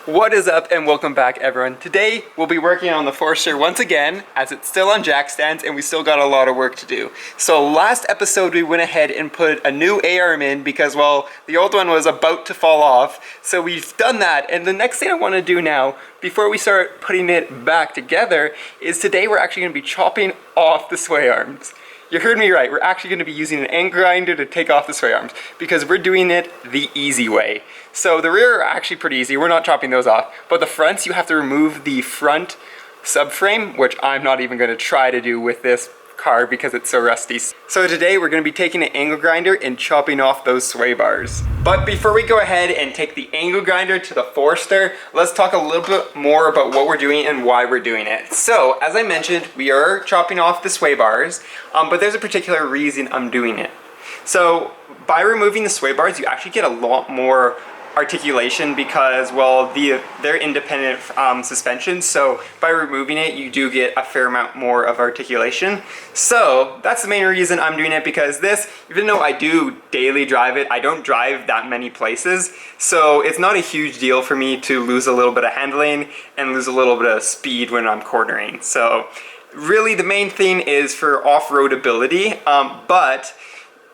What is up and welcome back everyone. Today we'll be working on the Forester once again as it's still on jack stands and we still got a lot of work to do. So last episode we went ahead and put a new A-arm in because, well, the old one was about to fall off. So we've done that, and the next thing I want to do now before we start putting it back together is today we're actually going to be chopping off the sway arms. You heard me right, we're actually going to be using an angle grinder to take off the sway arms because we're doing it the easy way. So the rear are actually pretty easy, we're not chopping those off, but the fronts you have to remove the front subframe, which I'm not even going to try to do with this car because it's so rusty. So today we're going to be taking an angle grinder and chopping off those sway bars. But before we go ahead and take the angle grinder to the Forester, let's talk a little bit more about what we're doing and why we're doing it. So as I mentioned, we are chopping off the sway bars, but there's a particular reason I'm doing it. So by removing the sway bars, you actually get a lot more articulation because, well, they're independent suspension, so by removing it you do get a fair amount more of articulation. So that's the main reason I'm doing it, because this, even though I do daily drive it, I don't drive that many places, so it's not a huge deal for me to lose a little bit of handling and lose a little bit of speed when I'm cornering. So really the main thing is for off-road ability, but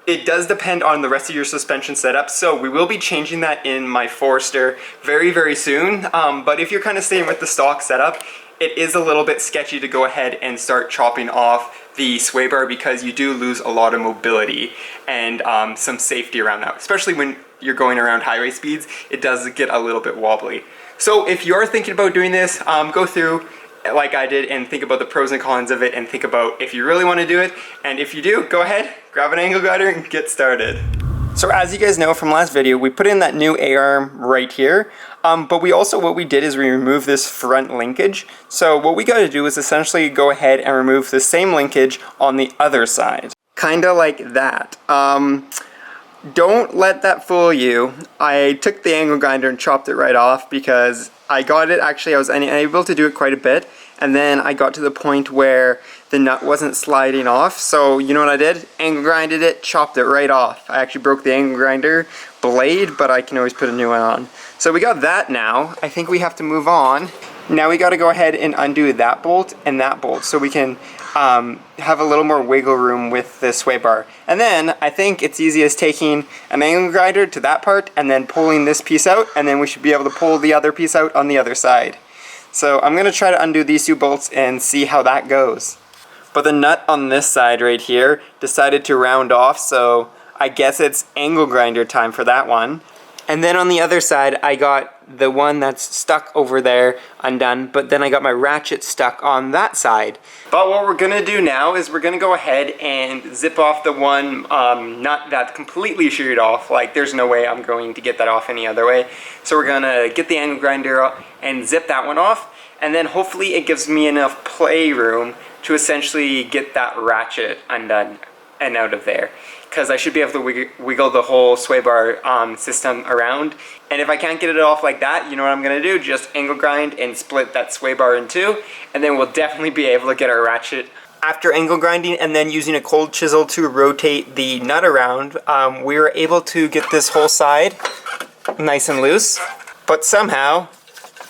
it does depend on the rest of your suspension setup, so we will be changing that in my Forester very soon. But if you're kind of staying with the stock setup, it is a little bit sketchy to go ahead and start chopping off the sway bar because you do lose a lot of mobility and some safety around that, especially when you're going around highway speeds. It does get a little bit wobbly. So if you're thinking about doing this, go through like I did and think about the pros and cons of it and think about if you really want to do it, and if you do, go ahead, grab an angle grinder and get started. So as you guys know from last video, we put in that new A-arm right here, but what we did is we removed this front linkage. So what we got to do is essentially go ahead and remove the same linkage on the other side. Kinda like that. Don't let that fool you. I took the angle grinder and chopped it right off because I got it, actually I was unable to do it quite a bit, and then I got to the point where the nut wasn't sliding off, so you know what I did? Angle grinded it, chopped it right off. I actually broke the angle grinder blade, but I can always put a new one on. So we got that now. I think we have to move on. Now we got to go ahead and undo that bolt and that bolt so we can have a little more wiggle room with the sway bar. And then I think it's easy as taking an angle grinder to that part and then pulling this piece out, and then we should be able to pull the other piece out on the other side. So I'm going to try to undo these two bolts and see how that goes. But the nut on this side right here decided to round off, so I guess it's angle grinder time for that one. And then on the other side, I got the one that's stuck over there undone, but then I got my ratchet stuck on that side. But what we're gonna do now is we're gonna go ahead and zip off the one nut that's completely sheared off. Like, there's no way I'm going to get that off any other way. So we're gonna get the angle grinder and zip that one off, and then hopefully it gives me enough playroom to essentially get that ratchet undone and out of there, because I should be able to wiggle the whole sway bar system around. And if I can't get it off like that, you know what I'm going to do? Just angle grind and split that sway bar in two, and then we'll definitely be able to get our ratchet. After angle grinding and then using a cold chisel to rotate the nut around, we were able to get this whole side nice and loose, but somehow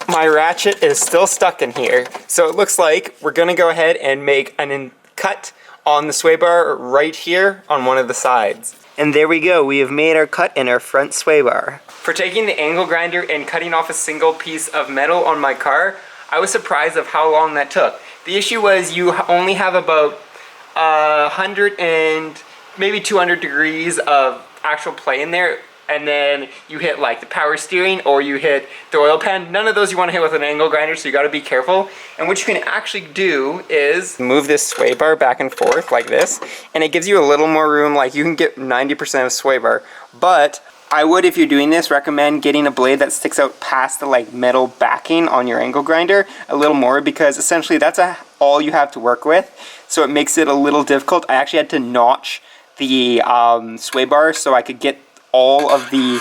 my ratchet is still stuck in here. So it looks like we're going to go ahead and make an cut on the sway bar right here on one of the sides. And there we go, we have made our cut in our front sway bar. For taking the angle grinder and cutting off a single piece of metal on my car, I was surprised of how long that took. The issue was you only have about 100 and maybe 200 degrees of actual play in there, and then you hit like the power steering or you hit the oil pan. None of those you want to hit with an angle grinder, so you got to be careful. And what you can actually do is move this sway bar back and forth like this, and it gives you a little more room. Like, you can get 90% of sway bar, but I would, if you're doing this, recommend getting a blade that sticks out past the like metal backing on your angle grinder a little more, because essentially that's all you have to work with, so it makes it a little difficult. I actually had to notch the sway bar so I could get all of the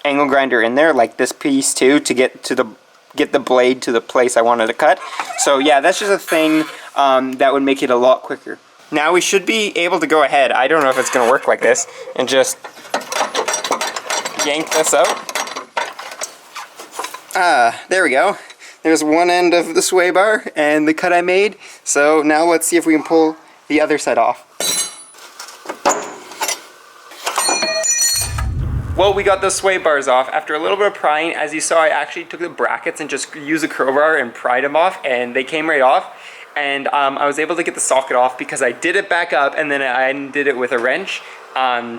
angle grinder in there, like this piece too, to get the blade to the place I wanted to cut. So yeah, that's just a thing that would make it a lot quicker. Now we should be able to go ahead, I don't know if it's going to work like this, and just yank this out. There we go. There's one end of the sway bar and the cut I made. So now let's see if we can pull the other side off. Well, we got the sway bars off. After a little bit of prying, as you saw, I actually took the brackets and just used a crowbar and pried them off, and they came right off. And I was able to get the socket off because I did it back up and then I did it with a wrench.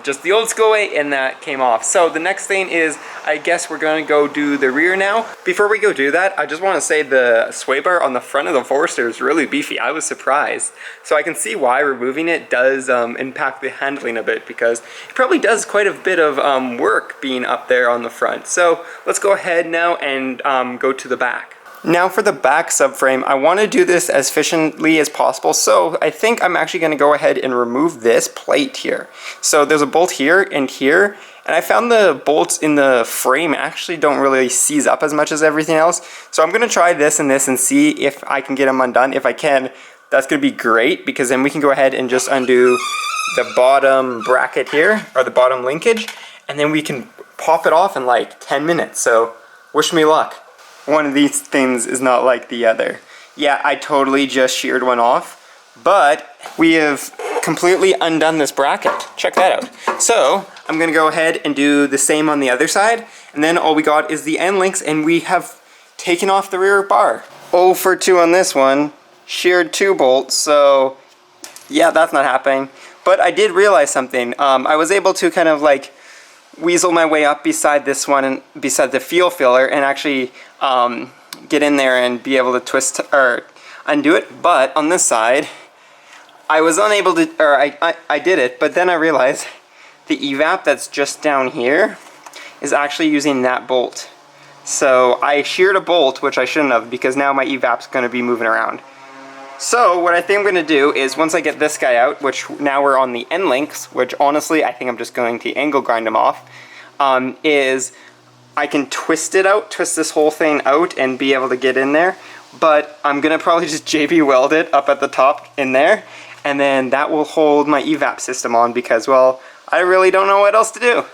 Just the old school way, and that came off. So the next thing is, I guess we're gonna go do the rear now. Before we go do that, I just want to say the sway bar on the front of the Forester is really beefy. I was surprised. So I can see why removing it does impact the handling a bit, because it probably does quite a bit of work being up there on the front. So let's go ahead now and go to the back. Now for the back subframe, I want to do this as efficiently as possible, so I think I'm actually going to go ahead and remove this plate here. So there's a bolt here, and I found the bolts in the frame actually don't really seize up as much as everything else. So I'm going to try this and see if I can get them undone. If I can, that's going to be great, because then we can go ahead and just undo the bottom bracket here, or the bottom linkage, and then we can pop it off in like 10 minutes. So wish me luck. One of these things is not like the other. Yeah, I totally just sheared one off, but we have completely undone this bracket. Check that out. So I'm gonna go ahead and do the same on the other side, and then all we got is the end links, and we have taken off the rear bar. 0 for 2 on this one, sheared 2 bolts, so yeah, that's not happening. But I did realize something. I was able to kind of like weasel my way up beside this one and beside the fuel filler and actually get in there and be able to twist or undo it. But on this side, I was unable to, or I did it, but then I realized the evap that's just down here is actually using that bolt. So I sheared a bolt, which I shouldn't have, because now my evap's going to be moving around. So what I think I'm going to do is, once I get this guy out, which now we're on the end links, which honestly I think I'm just going to angle grind them off, is I can twist it out, twist this whole thing out and be able to get in there. But I'm going to probably just JB weld it up at the top in there, and then that will hold my evap system on, because, well, I really don't know what else to do.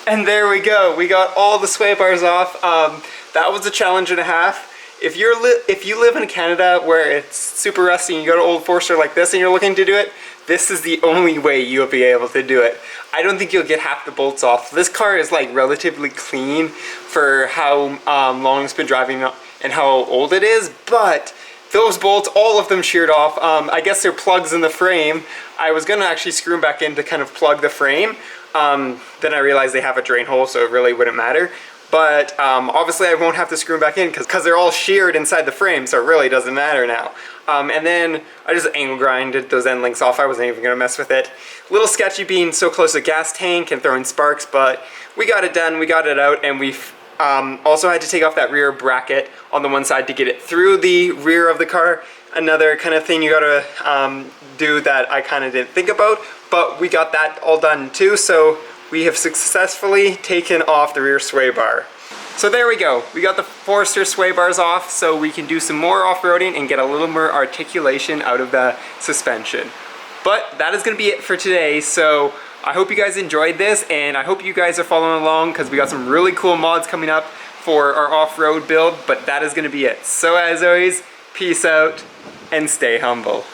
And there we go. We got all the sway bars off. That was a challenge and a half. If you live in Canada where it's super rusty and you go to Old Forester like this and you're looking to do it, this is the only way you'll be able to do it. I don't think you'll get half the bolts off. This car is like relatively clean for how long it's been driving and how old it is, but those bolts, all of them sheared off. I guess they're plugs in the frame. I was gonna actually screw them back in to kind of plug the frame. Then I realized they have a drain hole, so it really wouldn't matter. But obviously I won't have to screw them back in because they're all sheared inside the frame, so it really doesn't matter now. And then I just angle grinded those end links off. I wasn't even gonna mess with it. A little sketchy being so close to a gas tank and throwing sparks, but we got it done, we got it out, and we've also had to take off that rear bracket on the one side to get it through the rear of the car. Another kind of thing you gotta do that I kind of didn't think about, but we got that all done too, so we have successfully taken off the rear sway bar. So there we go. We got the Forester sway bars off, so we can do some more off-roading and get a little more articulation out of the suspension. But that is going to be it for today, so I hope you guys enjoyed this, and I hope you guys are following along, because we got some really cool mods coming up for our off-road build, but that is going to be it. So as always, peace out and stay humble.